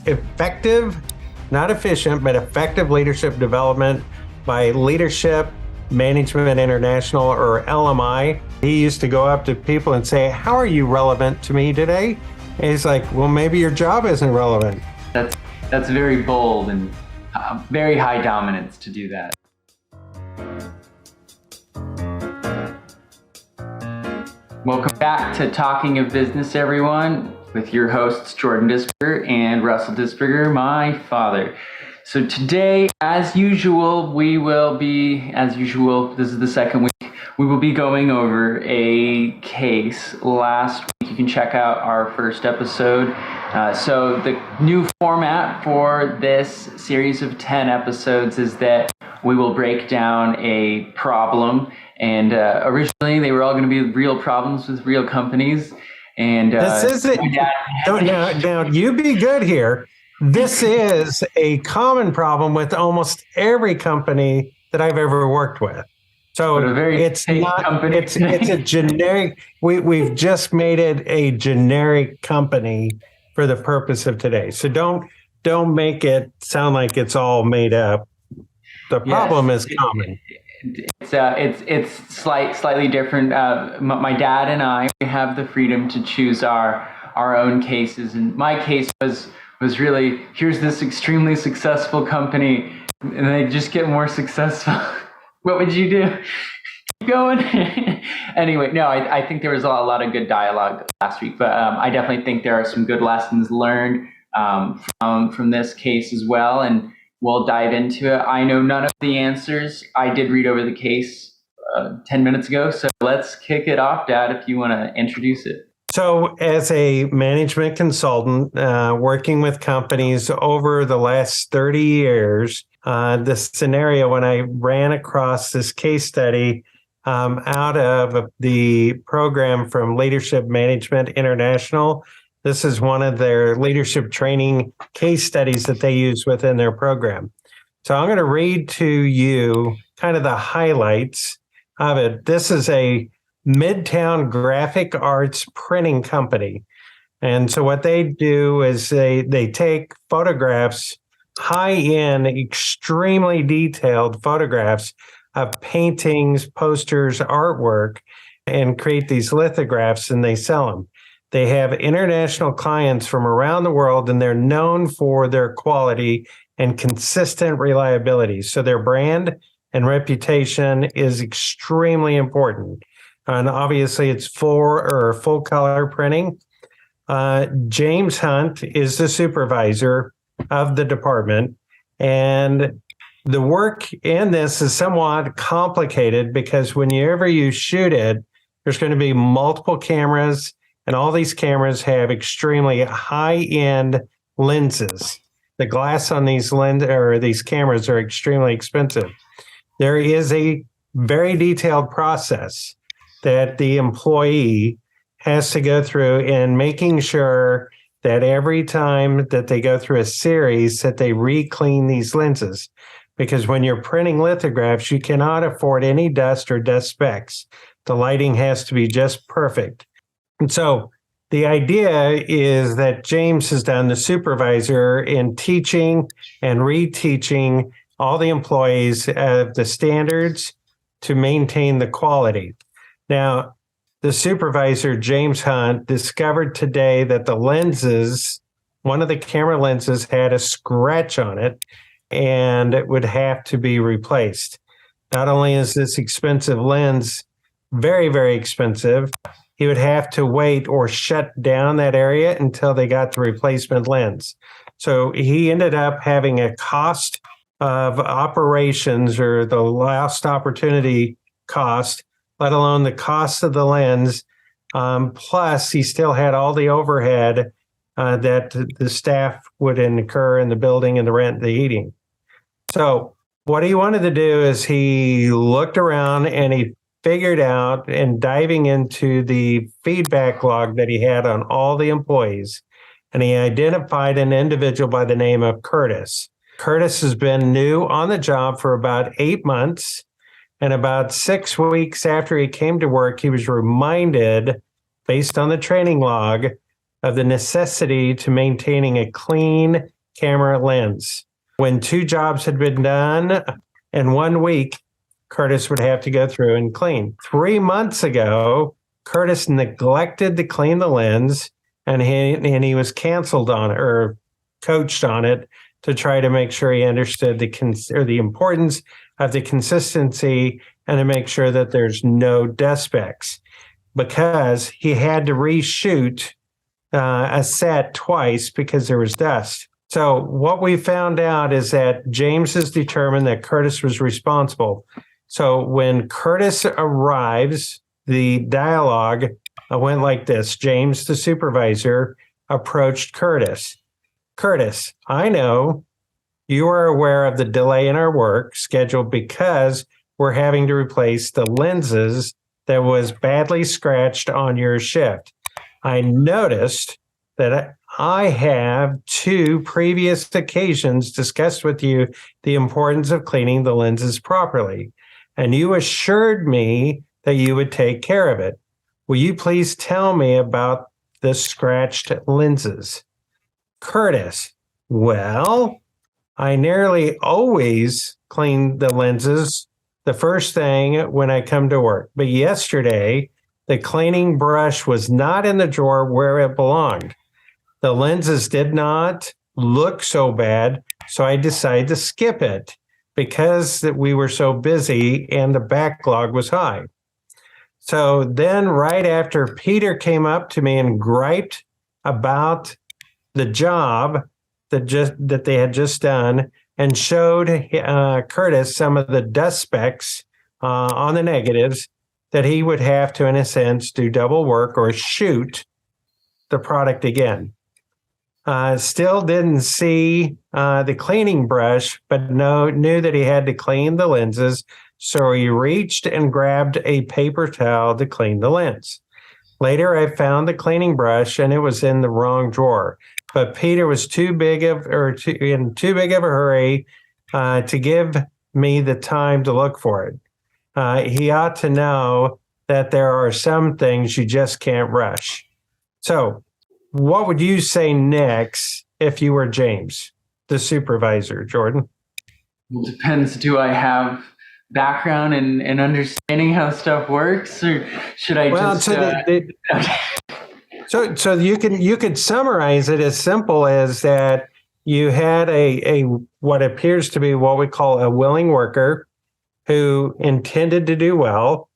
effective, not efficient, but effective leadership development by Leadership Management International, or LMI. He used to go up to people and say, "How are you relevant to me today?" And he's like, "Well, maybe your job isn't relevant." That's very bold and very high dominance to do that. Welcome back to Talking of Business, everyone, with your hosts, Jordan Disberger and Russell Disberger, my father. So today, as usual, this is the second week, we will be going over a case. Last week, you can check out our first episode. So the new format for this series of 10 episodes is that we will break down a problem. And originally, they were all going to be real problems with real companies. And this isn't. Now, you be good here. This is a common problem with almost every company that I've ever worked with. So it's not. Company. It's a generic. We've just made it a generic company for the purpose of today. So don't make it sound like it's all made up. The problem is common. It's slightly different. My dad and I have the freedom to choose our own cases, and my case was really, here's this extremely successful company, and they just get more successful. What would you do? Keep going. Anyway, no, I think there was a lot of good dialogue last week, but I definitely think there are some good lessons learned from this case as well, and we'll dive into it. I know none of the answers. I did read over the case 10 minutes ago, so let's kick it off, Dad, if you want to introduce it. So as a management consultant, working with companies over the last 30 years, this scenario, when I ran across this case study out of the program from Leadership Management International, this is one of their leadership training case studies that they use within their program. So I'm going to read to you kind of the highlights of it. This is a Midtown graphic arts printing company. And so what they do is they take photographs, high-end, extremely detailed photographs of paintings, posters, artwork, and create these lithographs, and they sell them. They have international clients from around the world, and they're known for their quality and consistent reliability. So their brand and reputation is extremely important. And obviously, it's full color printing. James Hunt is the supervisor of the department. And the work in this is somewhat complicated because whenever you shoot it, there's going to be multiple cameras, and all these cameras have extremely high-end lenses. The glass on these cameras are extremely expensive. There is a very detailed process that the employee has to go through in making sure that every time that they go through a series that they re-clean these lenses. Because when you're printing lithographs, you cannot afford any dust or dust specks. The lighting has to be just perfect. And so the idea is that James has done the supervisor in teaching and reteaching all the employees the standards to maintain the quality. Now, the supervisor, James Hunt, discovered today that the lenses, one of the camera lenses had a scratch on it, and it would have to be replaced. Not only is this expensive lens very, very expensive, he would have to wait or shut down that area until they got the replacement lens. So he ended up having a cost of operations, or the lost opportunity cost, let alone the cost of the lens. Plus, he still had all the overhead that the staff would incur in the building, and the rent, the heating. So what he wanted to do is he looked around and he figured out, and diving into the feedback log that he had on all the employees, and he identified an individual by the name of Curtis. Curtis has been new on the job for about 8 months. And about 6 weeks after he came to work, he was reminded, based on the training log, of the necessity to maintaining a clean camera lens. When 2 jobs had been done in 1 week, Curtis would have to go through and clean. 3 months ago, Curtis neglected to clean the lens, and he was canceled on it, or coached on it, to try to make sure he understood the importance of the consistency and to make sure that there's no dust specks, because he had to reshoot a set twice because there was dust. So what we found out is that James has determined that Curtis was responsible. So when Curtis arrives, the dialogue went like this. James, the supervisor, approached Curtis. Curtis, I know you are aware of the delay in our work schedule because we're having to replace the lenses that was badly scratched on your shift. I noticed that I have 2 previous occasions discussed with you the importance of cleaning the lenses properly, and you assured me that you would take care of it. Will you please tell me about the scratched lenses? Curtis, well, I nearly always clean the lenses the first thing when I come to work, but yesterday the cleaning brush was not in the drawer where it belonged. The lenses did not look so bad, so I decided to skip it because we were so busy and the backlog was high. So then right after, Peter came up to me and griped about the job that they had just done and showed Curtis some of the dust specks on the negatives that he would have to, in a sense, do double work or shoot the product again. Still didn't see the cleaning brush, but knew that he had to clean the lenses. So he reached and grabbed a paper towel to clean the lens. Later, I found the cleaning brush and it was in the wrong drawer. But Peter was in too big of a hurry to give me the time to look for it. He ought to know that there are some things you just can't rush. So what would you say next if you were James, the supervisor, Jordan? Well, depends. Do I have background and understanding how stuff works, or should I just? So you could summarize it as simple as that you had a what appears to be what we call a willing worker who intended to do well.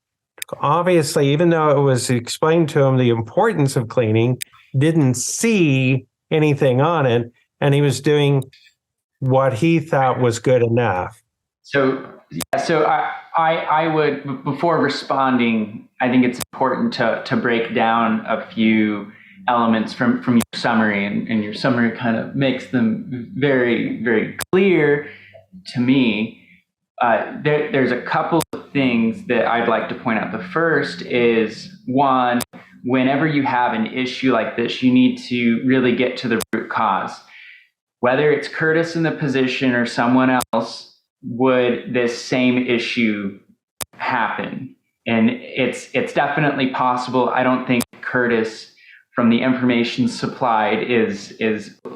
Obviously, even though it was explained to him the importance of cleaning, didn't see anything on it, and he was doing what he thought was good enough. So I would, before responding, I think it's important to break down a few elements from your summary, and your summary kind of makes them very, very clear to me. There's a couple of things that I'd like to point out. The first is, one, whenever you have an issue like this, you need to really get to the root cause. Whether it's Curtis in the position or someone else, would this same issue happen? And it's definitely possible. I don't think Curtis, from the information supplied, is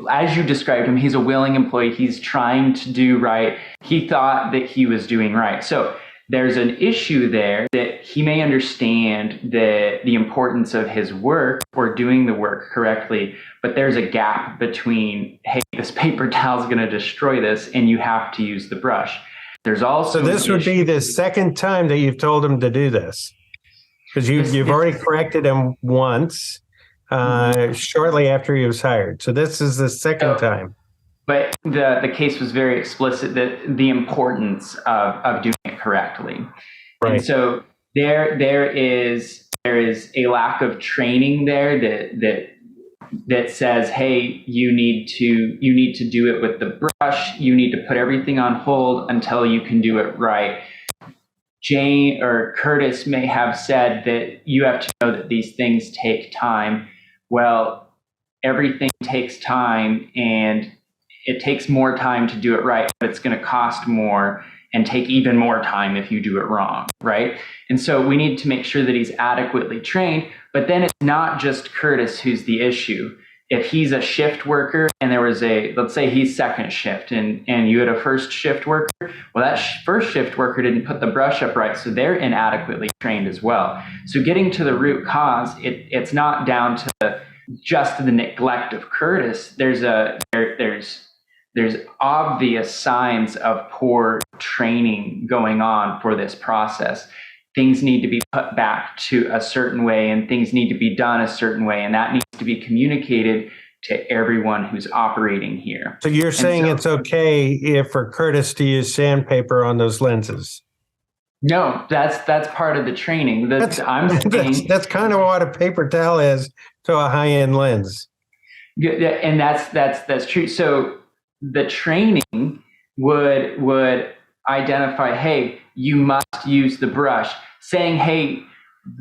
as you described him, he's a willing employee. He's trying to do right. He thought that he was doing right. So there's an issue there that he may understand the importance of his work or doing the work correctly, but there's a gap between, hey, this paper towel is going to destroy this and you have to use the brush. There's also, so this would be the second time that you've told him to do this, because you've already corrected him once shortly after he was hired. So this is the second time. But the case was very explicit that the importance of doing it correctly. Right. And so there is a lack of training there that says, hey, you need to do it with the brush. You need to put everything on hold until you can do it right. Jane or Curtis may have said that you have to know that these things take time. Well, everything takes time, and it takes more time to do it right, but it's going to cost more and take even more time if you do it wrong, right? And so we need to make sure that he's adequately trained, but then it's not just Curtis who's the issue. if he's a shift worker and there was let's say he's second shift and you had a first shift worker, well, that first shift worker didn't put the brush up right, so they're inadequately trained as well. So getting to the root cause, it's not down to just the neglect of Curtis. There's obvious signs of poor training going on for this process. Things need to be put back to a certain way and things need to be done a certain way. And that needs to be communicated to everyone who's operating here. So you're saying it's okay for Curtis to use sandpaper on those lenses? No, that's part of the training. That's kind of what a paper towel is to a high-end lens. And that's true. So the training would identify, hey, you must use the brush. Saying, hey,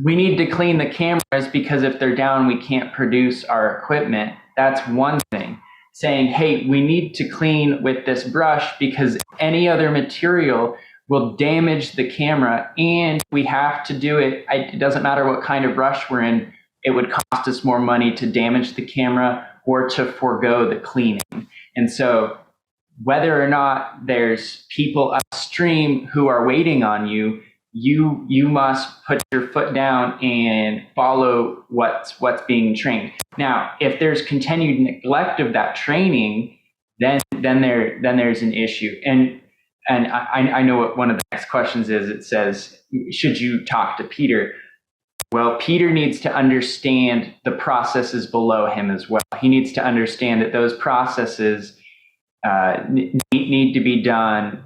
we need to clean the cameras because if they're down, we can't produce our equipment. That's one thing. Saying, hey, we need to clean with this brush because any other material will damage the camera and we have to do it. It doesn't matter what kind of rush we're in. It would cost us more money to damage the camera or to forego the cleaning. And so whether or not there's people upstream who are waiting on you, you must put your foot down and follow what's being trained. Now, if there's continued neglect of that training, then there's an issue. And I know what one of the next questions is. It says, should you talk to Peter? Well, Peter needs to understand the processes below him as well. He needs to understand that those processes need to be done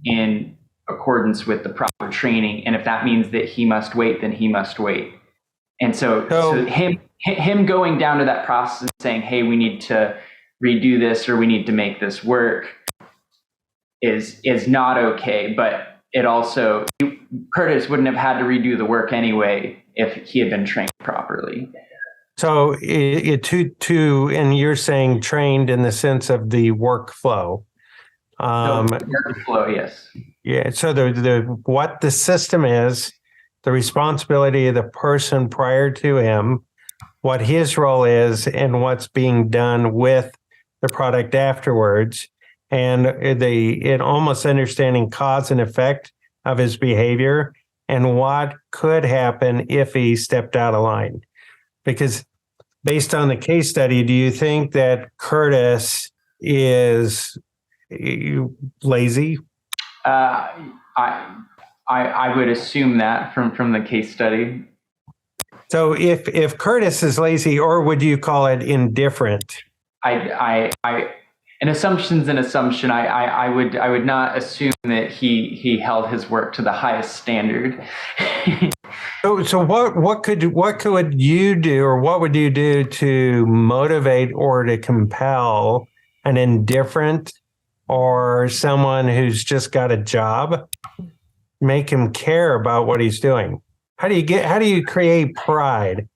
in accordance with the proper training. And if that means that he must wait, then he must wait. And so him going down to that process and saying, hey, we need to redo this or we need to make this work is not okay. But it also, Curtis wouldn't have had to redo the work anyway if he had been trained properly. So and you're saying trained in the sense of the workflow. Workflow, yes. Yeah. So what the system is, the responsibility of the person prior to him, what his role is, and what's being done with the product afterwards, and in almost understanding cause and effect of his behavior and what could happen if he stepped out of line. Because based on the case study, do you think that Curtis is lazy? I would assume that from the case study. So if Curtis is lazy, or would you call it indifferent? An assumption's an assumption. I would not assume that he held his work to the highest standard. So what could you do, or what would you do to motivate or to compel an indifferent or someone who's just got a job, make him care about what he's doing? How do you create pride?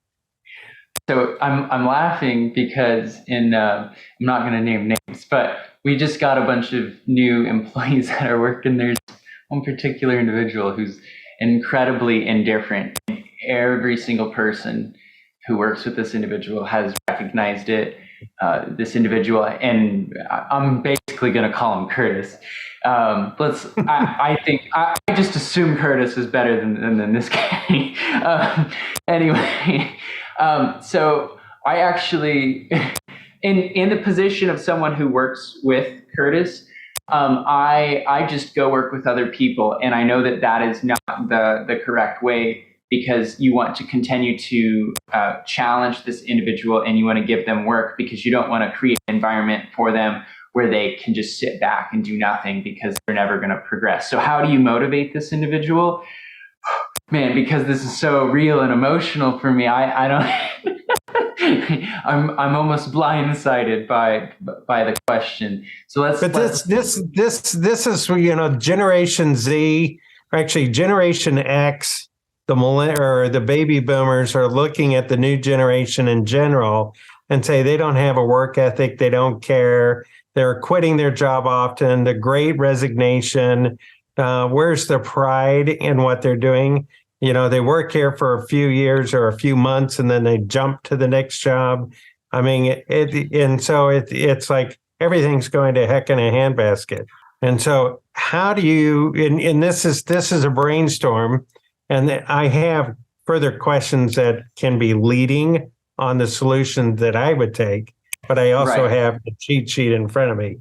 So I'm laughing because I'm not going to name names, but we just got a bunch of new employees that are working. There's one particular individual who's incredibly indifferent. Every single person who works with this individual has recognized it. This individual, and I'm basically going to call him Curtis. I think I just assume Curtis is better than this guy. Anyway, so I actually, in the position of someone who works with Curtis, I just go work with other people, and I know that is not the correct way, because you want to continue to challenge this individual and you want to give them work because you don't want to create an environment for them where they can just sit back and do nothing because they're never going to progress. So how do you motivate this individual? Man, because this is so real and emotional for me, I don't I'm almost blindsided by the question. So this is, Generation Z, or actually Generation X. The baby boomers are looking at the new generation in general and say they don't have a work ethic, they don't care, they're quitting their job often, the great resignation. Where's the pride in what they're doing? They work here for a few years or a few months and then they jump to the next job. I mean, it's like everything's going to heck in a handbasket. And so how do you, and this is a brainstorm, and I have further questions that can be leading on the solution that I would take, but I also Right. have the cheat sheet in front of me.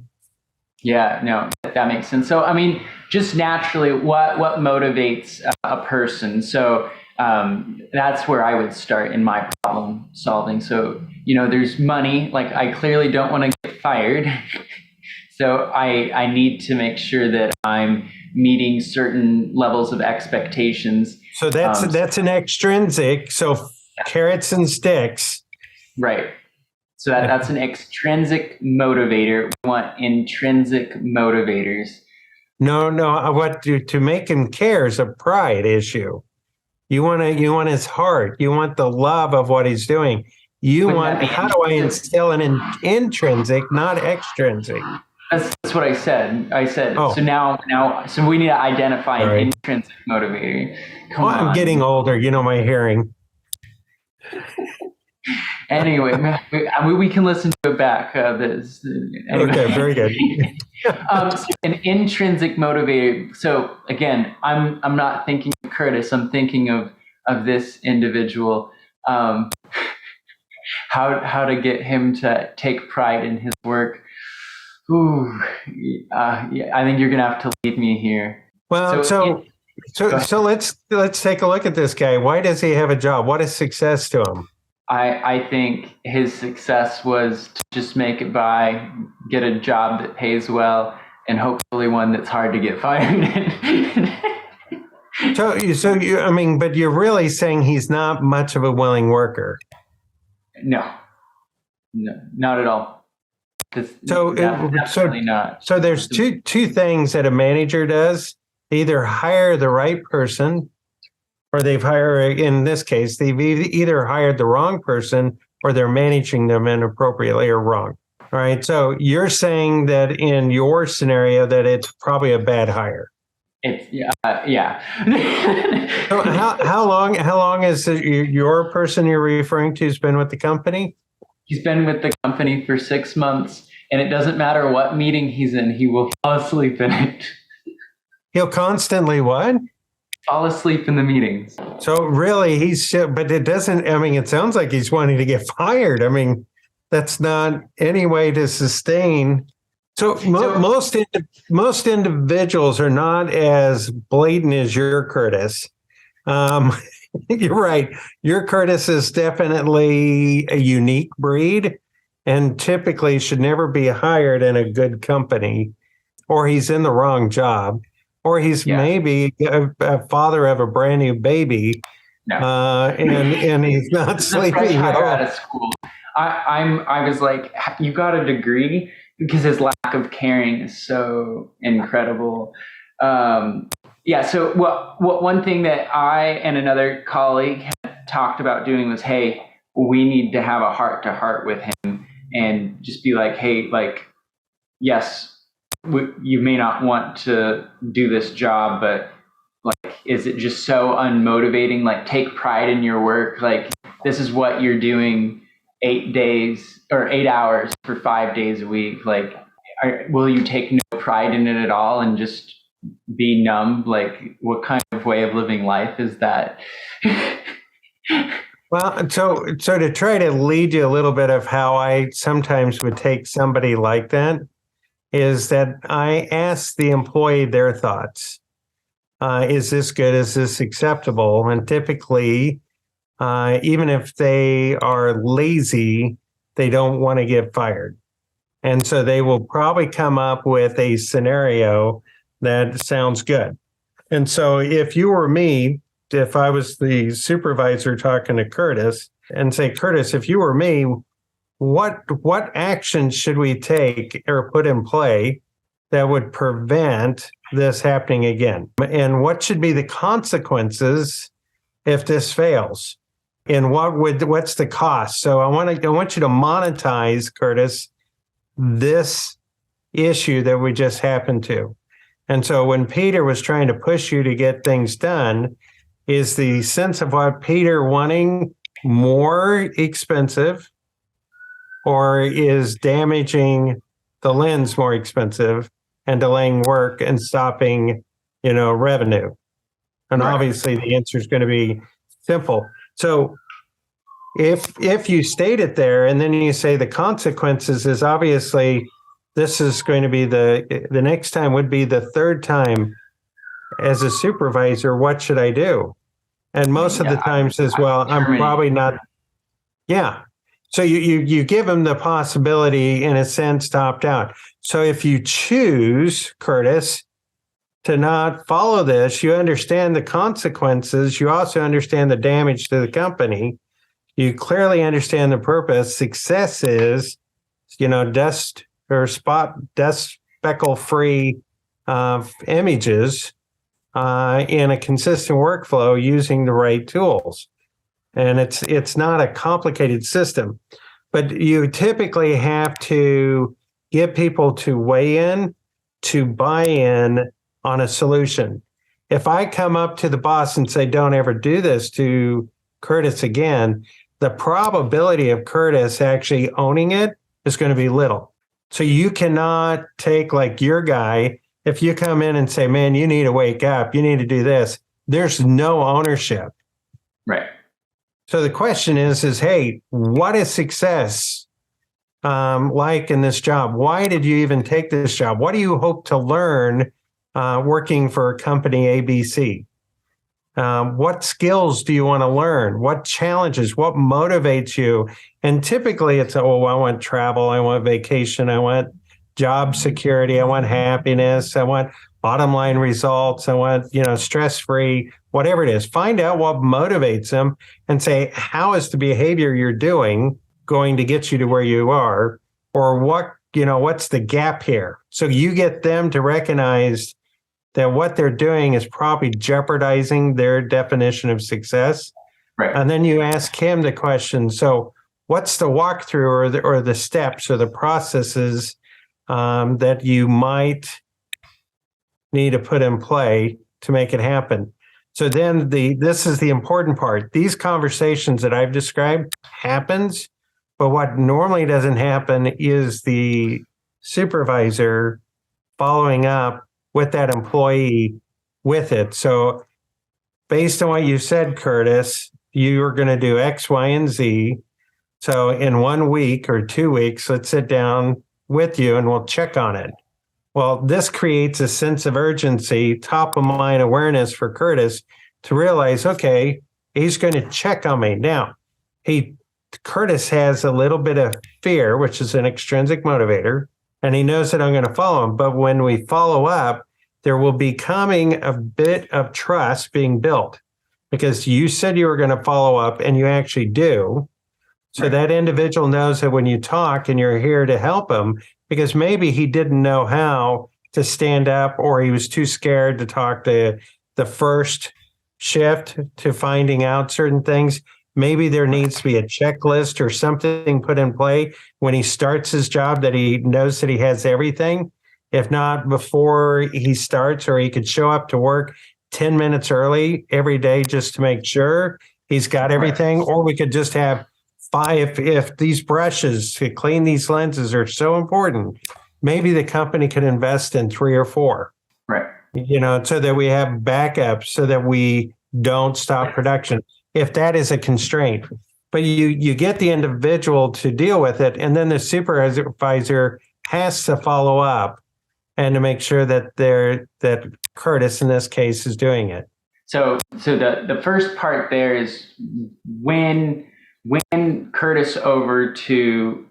Yeah, no, that makes sense. So, I mean, just naturally, what motivates a person? So that's where I would start in my problem solving. So, there's money. Like, I clearly don't want to get fired. So I need to make sure that I'm meeting certain levels of expectations. So that's an extrinsic. So carrots and sticks. Right. So that's an extrinsic motivator. We want intrinsic motivators. No, what to make him care is a pride issue. You want his heart. You want the love of what he's doing. How do I instill an intrinsic, not extrinsic? That's what I said. So now, so we need to identify an intrinsic motivator. I'm getting older. My hearing. Anyway, we can listen to it back. Anyway. Okay, very good. So an intrinsic motivator. So again, I'm not thinking of Curtis. I'm thinking of this individual. How to get him to take pride in his work. Ooh, yeah, I think you're gonna have to lead me here. Well, so let's take a look at this guy. Why does he have a job? What is success to him? I think his success was to just make it by, get a job that pays well, and hopefully one that's hard to get fired in. But you're really saying he's not much of a willing worker. No, not at all. Definitely not. So there's two things that a manager does. They either hire the right person, or in this case, they've either hired the wrong person or they're managing them inappropriately or wrong. All right. So you're saying that in your scenario that it's probably a bad hire. Yeah. So how long is your person you're referring to has been with the company? He's been with the company for 6 months, and it doesn't matter what meeting he's in, he will fall asleep in it. He'll constantly what? Fall asleep in the meetings. So really, but it doesn't, it sounds like he's wanting to get fired. That's not any way to sustain. So most individuals are not as blatant as your Curtis. You're right. Your Curtis is definitely a unique breed and typically should never be hired in a good company, or he's in the wrong job, or he's maybe a father of a brand new baby. No. And he's not sleeping at all. Out of school. I was like, you got a degree? Because his lack of caring is so incredible. So one thing that I and another colleague had talked about doing was, hey, we need to have a heart-to-heart with him and just be like, hey, like, yes, you may not want to do this job, but like, is it just so unmotivating? Like, take pride in your work. Like, this is what you're doing 8 days or 8 hours for 5 days a week. Like, will you take no pride in it at all and just be numb? Like, what kind of way of living life is that? Well, so to try to lead you a little bit of how I sometimes would take somebody like that is that I ask the employee their thoughts. Is this good? Is this acceptable? And typically, even if they are lazy, they don't want to get fired. And so they will probably come up with a scenario that sounds good. And so if you were me, if I was the supervisor talking to Curtis and say, Curtis, if you were me, what actions should we take or put in play that would prevent this happening again? And what should be the consequences if this fails? And what's the cost? So I want you to monetize, Curtis, this issue that we just happened to. And so when Peter was trying to push you to get things done, is the sense of what Peter wanting more expensive or is damaging the lens more expensive and delaying work and stopping, revenue? And Right. obviously the answer is going to be simple. So if you state it there and then you say the consequences is obviously this is going to be the next time would be the third time as a supervisor, what should I do? And most of the time says, well, I'm probably not. Yeah. So you give them the possibility in a sense to opt out. So if you choose, Curtis, to not follow this, you understand the consequences. You also understand the damage to the company. You clearly understand the purpose. Success is, dust speckle free images in a consistent workflow using the right tools. And it's not a complicated system, but you typically have to get people to weigh in, to buy in on a solution. If I come up to the boss and say, don't ever do this to Curtis again, the probability of Curtis actually owning it is going to be little. So you cannot take like your guy, if you come in and say, man, you need to wake up, you need to do this, there's no ownership. Right. So the question is, hey, what is success like in this job? Why did you even take this job? What do you hope to learn working for company ABC? What skills do you want to learn? What challenges? What motivates you? And typically it's, I want travel, I want vacation, I want job security, I want happiness, I want bottom line results, I want, stress-free, whatever it is. Find out what motivates them and say, how is the behavior you're doing going to get you to where you are? Or what's the gap here? So you get them to recognize that what they're doing is probably jeopardizing their definition of success. Right. And then you ask him the question, so what's the walkthrough or the steps or the processes that you might need to put in play to make it happen? So then this is the important part. These conversations that I've described happens, but what normally doesn't happen is the supervisor following up with that employee with it. So based on what you said, Curtis, you're going to do X, Y, and Z. So in 1 week or 2 weeks, let's sit down with you and we'll check on it. Well, this creates a sense of urgency, top of mind awareness for Curtis to realize, okay, he's going to check on me. Now, Curtis has a little bit of fear, which is an extrinsic motivator, and he knows that I'm going to follow him. But when we follow up, there will be coming a bit of trust being built because you said you were going to follow up and you actually do. So right. That individual knows that when you talk and you're here to help him, because maybe he didn't know how to stand up or he was too scared to talk to the first shift to finding out certain things. Maybe there needs to be a checklist or something put in play when he starts his job that he knows that he has everything. If not before he starts, or he could show up to work 10 minutes early every day just to make sure he's got everything. Or we could just have 5, if these brushes to clean these lenses are so important, maybe the company could invest in 3 or 4. Right. So that we have backups so that we don't stop production, if that is a constraint. But you get the individual to deal with it, and then the supervisor has to follow up and to make sure that that Curtis in this case is doing it. So the first part there is when Curtis over to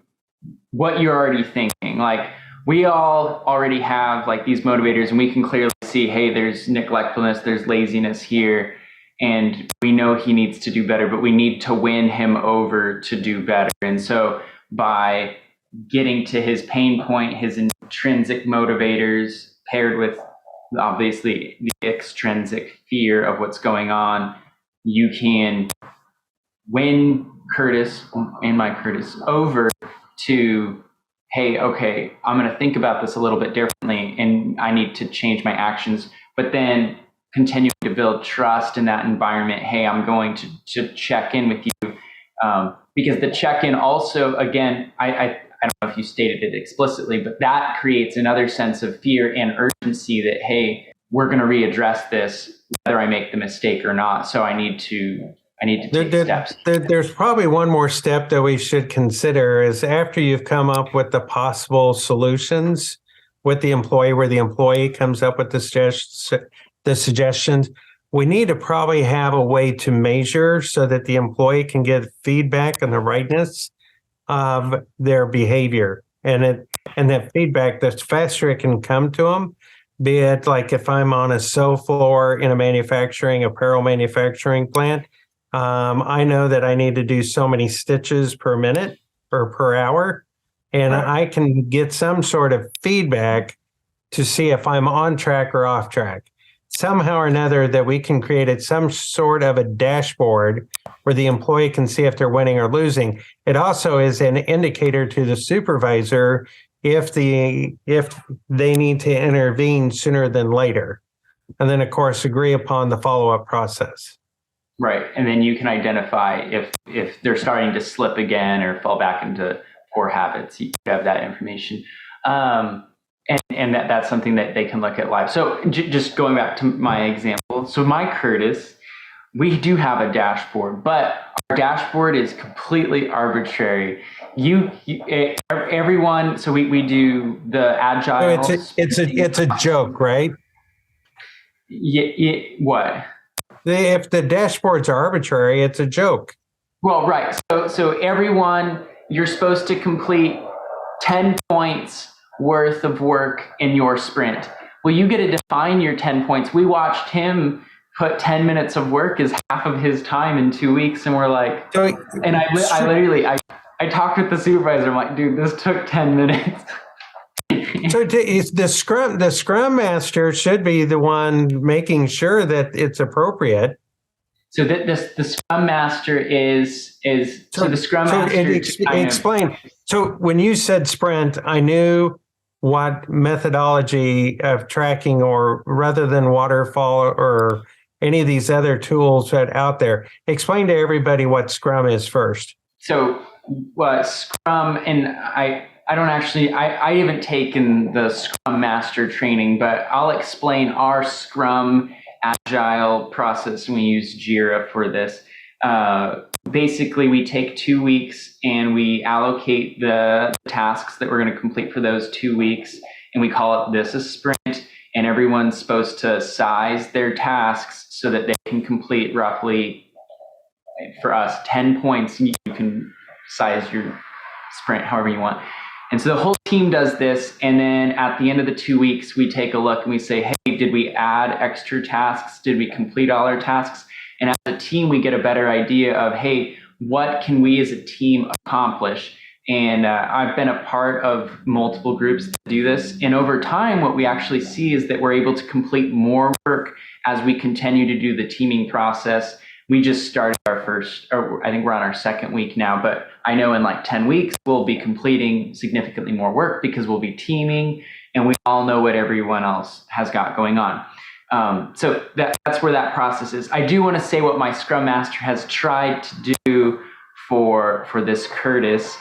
what you're already thinking. Like, we all already have like these motivators, and we can clearly see, hey, there's neglectfulness, there's laziness here, and we know he needs to do better, but we need to win him over to do better. And so by getting to his pain point, his intrinsic motivators paired with obviously the extrinsic fear of what's going on, you can win Curtis over to, hey, okay, I'm going to think about this a little bit differently and I need to change my actions, but then continue to build trust in that environment. Hey, I'm going to check in with you because the check-in also, again, I don't know if you stated it explicitly, but that creates another sense of fear and urgency that, hey, we're going to readdress this whether I make the mistake or not. So I need to take steps. There's probably one more step that we should consider is after you've come up with the possible solutions with the employee, where the employee comes up with the suggestions, we need to probably have a way to measure so that the employee can get feedback on the rightness of their behavior. And that feedback, the faster it can come to them, be it like if I'm on a sew floor in a apparel manufacturing plant, I know that I need to do so many stitches per minute or per hour, and I can get some sort of feedback to see if I'm on track or off track. Somehow or another that we can create some sort of a dashboard where the employee can see if they're winning or losing. It also is an indicator to the supervisor if they need to intervene sooner than later. And then, of course, agree upon the follow-up process. Right. And then you can identify if they're starting to slip again or fall back into poor habits. You have that information. And that's something that they can look at live. So just going back to my example. So my Curtis, we do have a dashboard, but our dashboard is completely arbitrary. Everyone, so we do the agile. So it's a joke, right? Yeah, what? If the dashboard's arbitrary, it's a joke. Well, right. So everyone, you're supposed to complete 10 points worth of work in your sprint. Well, you get to define your 10 points. We watched him put 10 minutes of work as half of his time in 2 weeks. And we're like, and I literally talked with the supervisor. I'm like, dude, this took 10 minutes. So the scrum master should be the one making sure that it's appropriate. So the scrum master is the scrum master. Explain. So when you said sprint, I knew what methodology of tracking, or rather than waterfall or any of these other tools that out there. Explain to everybody what Scrum is first. So Scrum, and I haven't taken the Scrum Master training, but I'll explain our Scrum Agile process, and we use Jira for this. Basically, we take 2 weeks and we allocate the tasks that we're going to complete for those 2 weeks, and we call this a sprint, and everyone's supposed to size their tasks so that they can complete roughly, for us, 10 points. You can size your sprint however you want. And so the whole team does this, and then at the end of the 2 weeks, we take a look and we say, hey, did we add extra tasks? Did we complete all our tasks? And as a team, we get a better idea of, hey, what can we as a team accomplish? And I've been a part of multiple groups that do this. And over time, what we actually see is that we're able to complete more work as we continue to do the teaming process. We just started our first, or I think we're on our second week now, but I know in like 10 weeks, we'll be completing significantly more work because we'll be teaming and we all know what everyone else has got going on. So that's where that process is. I do want to say what my Scrum Master has tried to do for this Curtis.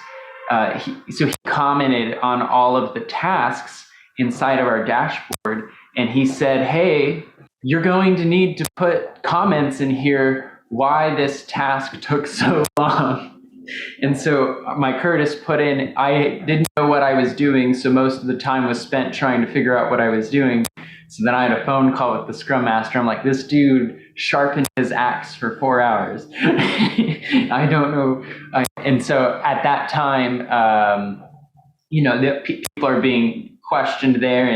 He commented on all of the tasks inside of our dashboard, and he said, hey, you're going to need to put comments in here why this task took so long. And so my Curtis put in, I didn't know what I was doing, so most of the time was spent trying to figure out what I was doing. So then I had a phone call with the Scrum Master. I'm like, this dude sharpened his axe for 4 hours. I don't know. And so at that time, the people are being questioned there,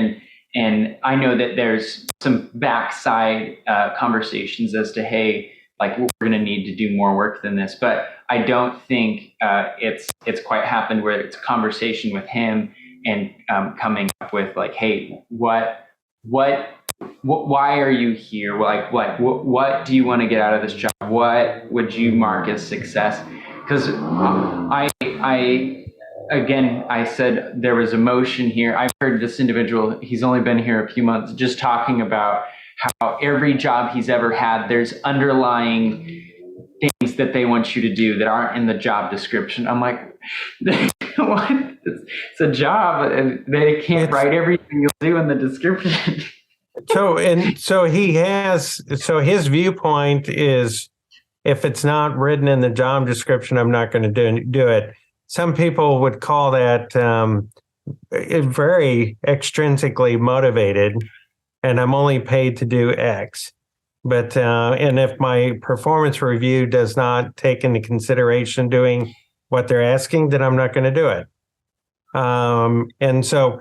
and I know that there's some backside conversations as to, hey, like we're going to need to do more work than this. But I don't think it's quite happened where it's a conversation with him and coming up with like, hey, why are you here? What do you want to get out of this job? What would you mark as success? Because I said there was emotion here. I've heard this individual, he's only been here a few months, just talking about how every job he's ever had, there's underlying things that they want you to do that aren't in the job description. I'm like, what? It's a job, and they can't write everything you'll do in the description. So his viewpoint is, if it's not written in the job description, I'm not going to do it. Some people would call that very extrinsically motivated, and I'm only paid to do X. But and if my performance review does not take into consideration doing what they're asking, then I'm not going to do it. And so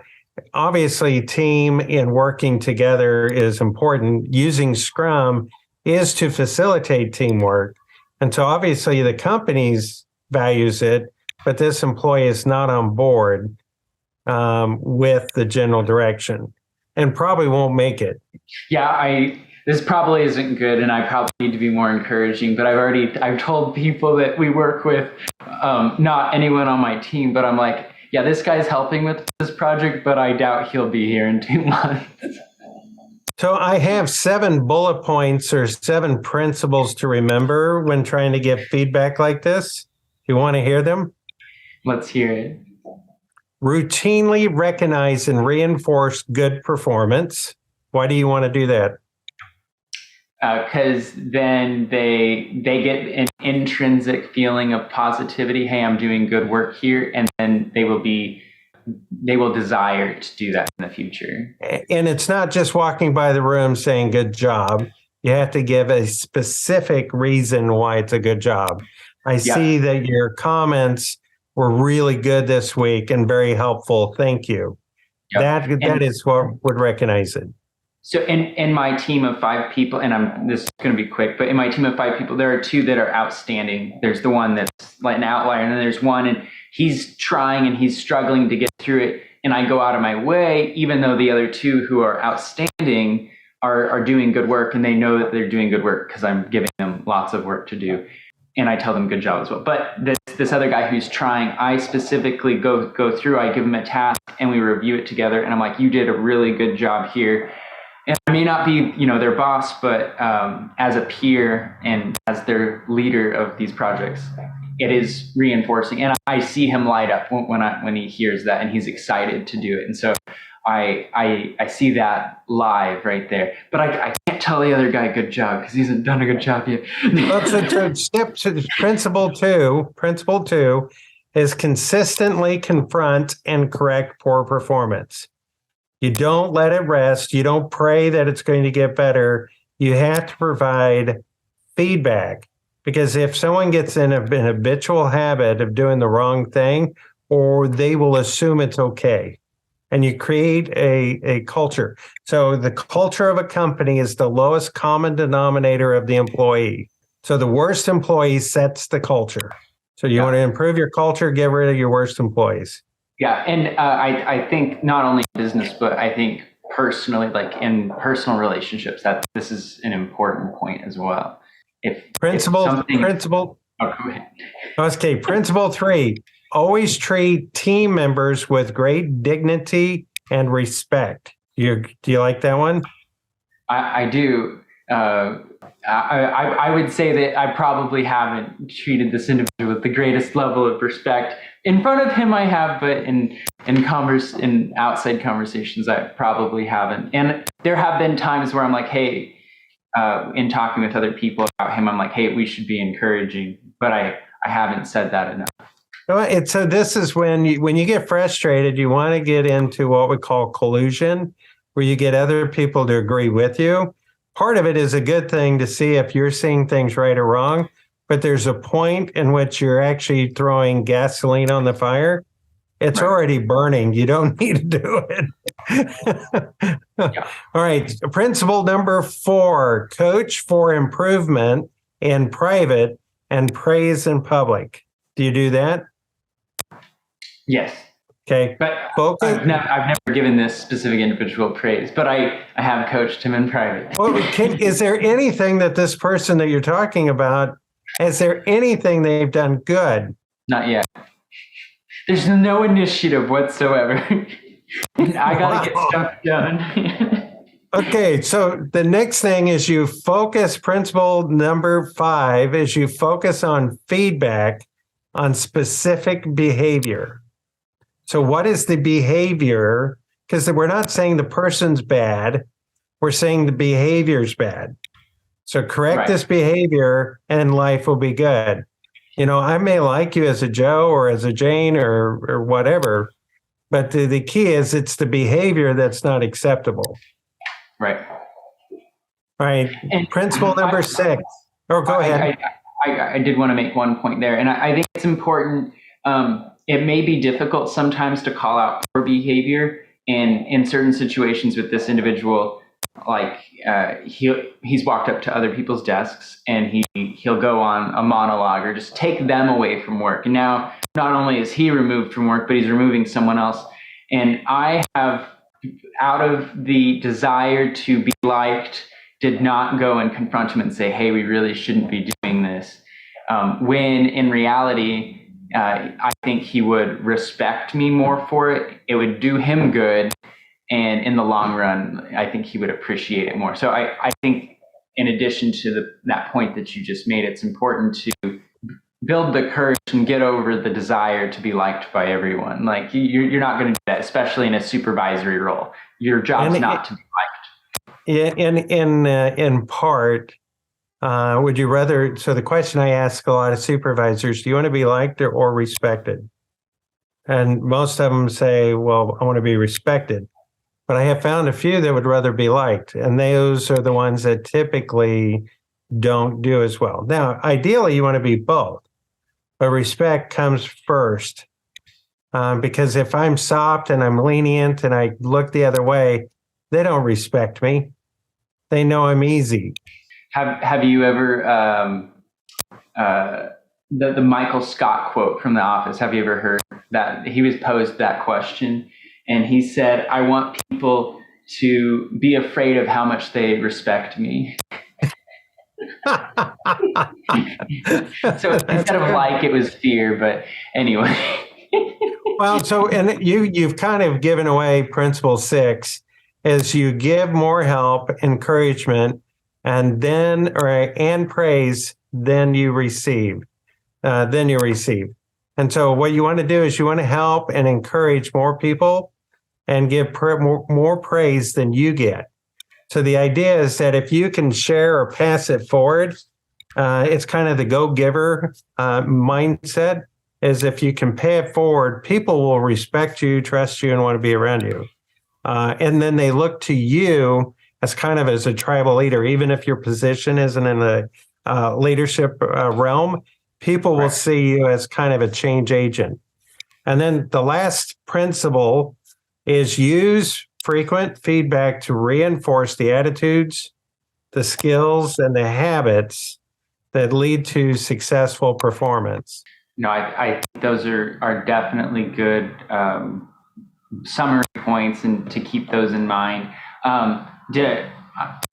obviously team and working together is important. Using Scrum is to facilitate teamwork. And so obviously the company's values it, but this employee is not on board with the general direction and probably won't make it. Yeah, this probably isn't good, and I probably need to be more encouraging, but I've told people that we work with, not anyone on my team, but I'm like, yeah, this guy's helping with this project, but I doubt he'll be here in 2 months. So I have 7 bullet points or 7 principles to remember when trying to give feedback like this. You want to hear them? Let's hear it. Routinely recognize and reinforce good performance. Why do you want to do that? Because then they get an intrinsic feeling of positivity. Hey, I'm doing good work here, and then they will desire to do that in the future. And it's not just walking by the room saying good job. You have to give a specific reason why it's a good job. I see that your comments were really good this week and very helpful. Thank you. That is what would recognize it. So in my team of 5 people, and this is going to be quick, but in my team of 5 people, there are 2 that are outstanding. There's the one that's like an outlier, and then there's one, and he's trying and he's struggling to get through it. And I go out of my way, even though the other 2 who are outstanding are doing good work, and they know that they're doing good work because I'm giving them lots of work to do. And I tell them good job as well. But this other guy who's trying, I specifically go through, I give him a task and we review it together. And I'm like, you did a really good job here. And I may not be, their boss, but as a peer and as their leader of these projects, it is reinforcing. And I see him light up when he hears that, and he's excited to do it. And so I see that live right there. But I can't tell the other guy good job because he hasn't done a good job yet. Step to principle two is consistently confront and correct poor performance. You don't let it rest. You don't pray that it's going to get better. You have to provide feedback, because if someone gets in an habitual habit of doing the wrong thing, or they will assume it's okay. And you create a culture. So the culture of a company is the lowest common denominator of the employee. So the worst employee sets the culture. So you want to improve your culture, get rid of your worst employees. Yeah, and I think not only business, but I think personally, like in personal relationships, that this is an important point as well. Principle. Oh, go ahead. Okay, principle 3. Always treat team members with great dignity and respect. Do you like that one? I do. I would say that I probably haven't treated this individual with the greatest level of respect. In front of him, I have, but in outside conversations, I probably haven't. And there have been times where I'm like, hey, in talking with other people about him, I'm like, hey, we should be encouraging, but I haven't said that enough. So this is when you get frustrated, you want to get into what we call collusion, where you get other people to agree with you. Part of it is a good thing to see if you're seeing things right or wrong, but there's a point in which you're actually throwing gasoline on the fire. It's already burning. You don't need to do it. All right. Principle number 4, coach for improvement in private and praise in public. Do you do that? Yes. Okay. But I've never given this specific individual praise, but I have coached him in private. Well, is there anything that this person that you're talking about, is there anything they've done good? Not yet. There's no initiative whatsoever. I got to get stuff done. Okay, so the next thing is you focus, principle number 5 is you focus on feedback on specific behavior. So what is the behavior? Because we're not saying the person's bad, we're saying the behavior's bad. So correct this behavior and life will be good. I may like you as a Joe or as a Jane or whatever, but the key is it's the behavior that's not acceptable. Right. Right. And principle number 6. Or go ahead. I did want to make one point there, and I think it's important. It may be difficult sometimes to call out poor behavior in certain situations with this individual. Like he's walked up to other people's desks and he'll go on a monologue or just take them away from work. And now not only is he removed from work, but he's removing someone else. And I have, out of the desire to be liked, did not go and confront him and say, hey, we really shouldn't be doing this. When in reality, I think he would respect me more for it. It would do him good. And in the long run, I think he would appreciate it more. So I think in addition to that point that you just made, it's important to build the courage and get over the desire to be liked by everyone. Like you're not going to do that, especially in a supervisory role. Your job's not to be liked. In part, would you rather? So the question I ask a lot of supervisors: do you want to be liked or respected? And most of them say, "Well, I want to be respected." But I have found a few that would rather be liked, and those are the ones that typically don't do as well. Now, ideally, you want to be both, but respect comes first. Because if I'm soft and I'm lenient and I look the other way, they don't respect me. They know I'm easy. Have you ever the Michael Scott quote from The Office? Have you ever heard that? He was posed that question. And he said, I want people to be afraid of how much they respect me. So instead of like, it was fear, but anyway. Well, and you've kind of given away principle 6 is you give more help, encouragement, and praise, then you receive. And so what you want to do is you want to help and encourage more people and give more praise than you get. So the idea is that if you can share or pass it forward, it's kind of the go-giver mindset, is if you can pay it forward, people will respect you, trust you, and want to be around you. And then they look to you as kind of as a tribal leader, even if your position isn't in the leadership realm, people will see you as kind of a change agent. And then the last principle is use frequent feedback to reinforce the attitudes, the skills, and the habits that lead to successful performance. No, I think those are definitely good summary points, and to keep those in mind.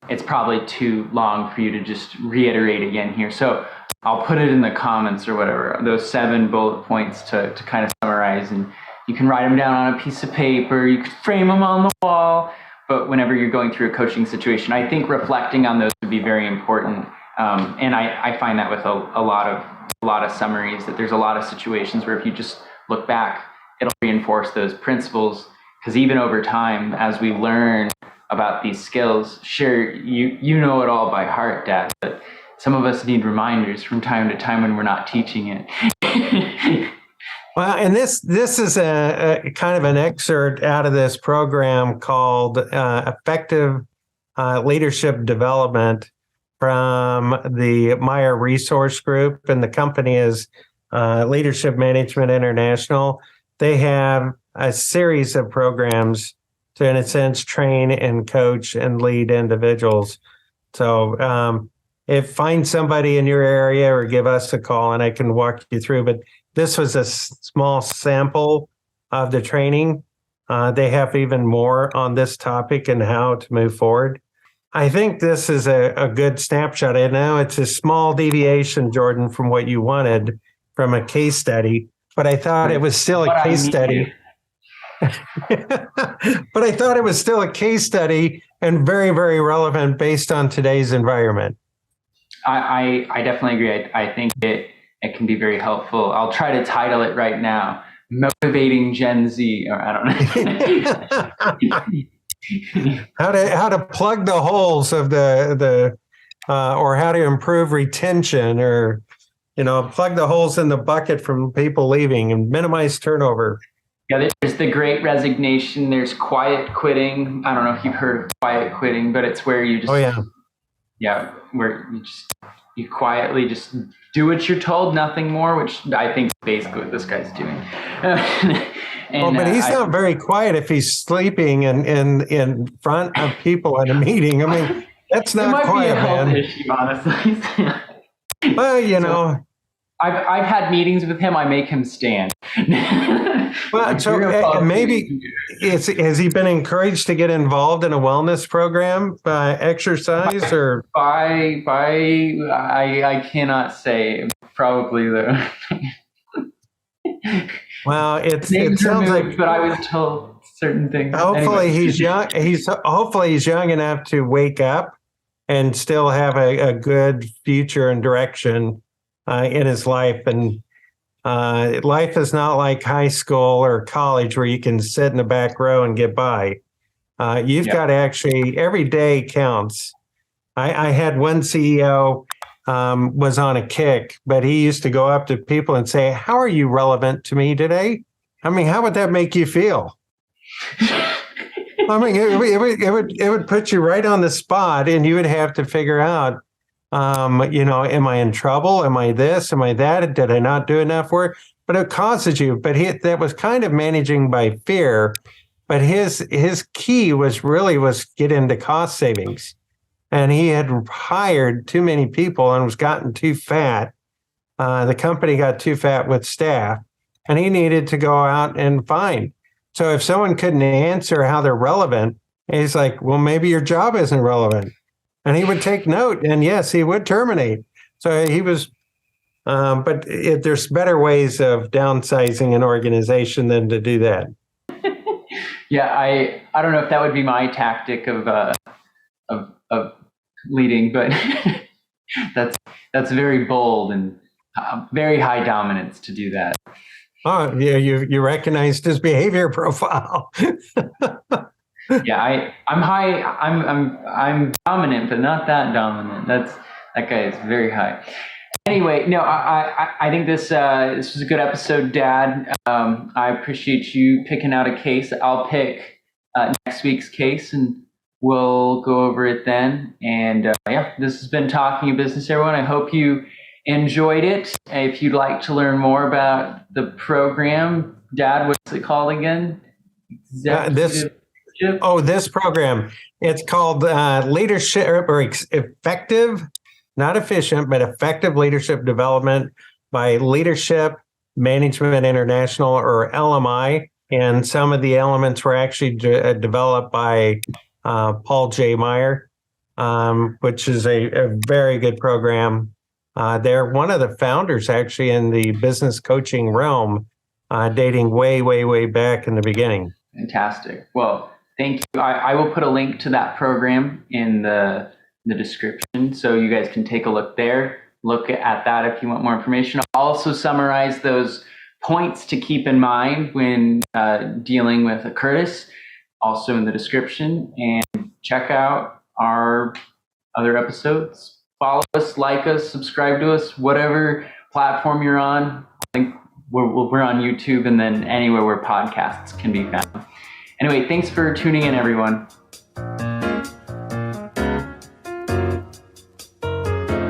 It's probably too long for you to just reiterate again here. So I'll put it in the comments or whatever, those 7 bullet points to kind of summarize, and you can write them down on a piece of paper, you could frame them on the wall, but whenever you're going through a coaching situation, I think reflecting on those would be very important. And I find that with a lot of summaries, that there's a lot of situations where if you just look back, it'll reinforce those principles, because even over time, as we learn about these skills, sure, you know it all by heart, Dad, but some of us need reminders from time to time when we're not teaching it. Well, and this is a kind of an excerpt out of this program called Effective Leadership Development from the Meyer Resource Group, and the company is Leadership Management International. They have a series of programs to, in a sense, train and coach and lead individuals. So find somebody in your area or give us a call and I can walk you through. But this was a small sample of the training. They have even more on this topic and how to move forward. I think this is a good snapshot. I know it's a small deviation, Jordan, from what you wanted from a case study, but I thought it was still a case study. But I thought it was still a case study and very, very relevant based on today's environment. I definitely agree. I think it can be very helpful. I'll try to title it right now: Motivating Gen Z, or I don't know. how to plug the holes of the or how to improve retention, or plug the holes in the bucket from people leaving and minimize turnover. Yeah, there's the Great Resignation. There's quiet quitting. I don't know if you've heard of quiet quitting, but it's where you just where you quietly just do what you're told, nothing more, which I think is basically what this guy's doing. But he's not very quiet if he's sleeping in front of people at a meeting. I mean, that's not quiet, man. It might be a health issue, honestly. Well, I've had meetings with him. I make him stand. Well, so maybe has he been encouraged to get involved in a wellness program by exercise or? I cannot say. Probably though. Well, it sounds like. But I was told certain things. Hopefully, he's young. Hopefully he's young enough to wake up and still have a good future and direction in his life. And life is not like high school or college where you can sit in the back row and get by. You've got to actually, every day counts. I had one CEO was on a kick, but he used to go up to people and say, "How are you relevant to me today?" I mean, how would that make you feel? I mean, it would put you right on the spot, and you would have to figure out, am I in trouble? Am I this? Am I that? Did I not do enough work? But it causes you. But that was kind of managing by fear. But his key was get into cost savings. And he had hired too many people and was gotten too fat. The company got too fat with staff, and he needed to go out and find. So if someone couldn't answer how they're relevant, he's like, well, maybe your job isn't relevant. And he would take note, and yes, he would terminate. So he was, there's better ways of downsizing an organization than to do that. Yeah, I don't know if that would be my tactic of leading, but that's very bold and very high dominance to do that. Oh, yeah, you recognized his behavior profile. Yeah, I'm dominant, but not that dominant. That guy is very high. Anyway, no, I think this was a good episode, Dad. I appreciate you picking out a case. I'll pick next week's case, and we'll go over it then. And this has been Talking Business, everyone. I hope you enjoyed it. If you'd like to learn more about the program, Dad, what's it called again? This program. It's called Leadership, or Effective, not efficient, but Effective Leadership Development by Leadership Management International, or LMI. And some of the elements were actually developed by Paul J. Meyer, which is a very good program. They're one of the founders, actually, in the business coaching realm, dating way, way, way back in the beginning. Fantastic. Well, thank you. I will put a link to that program in the description, so you guys can take a look there. Look at that if you want more information. I'll also summarize those points to keep in mind when dealing with a Curtis, also in the description. And check out our other episodes. Follow us, like us, subscribe to us, whatever platform you're on. I think we're on YouTube, and then anywhere where podcasts can be found. Anyway, thanks for tuning in, everyone.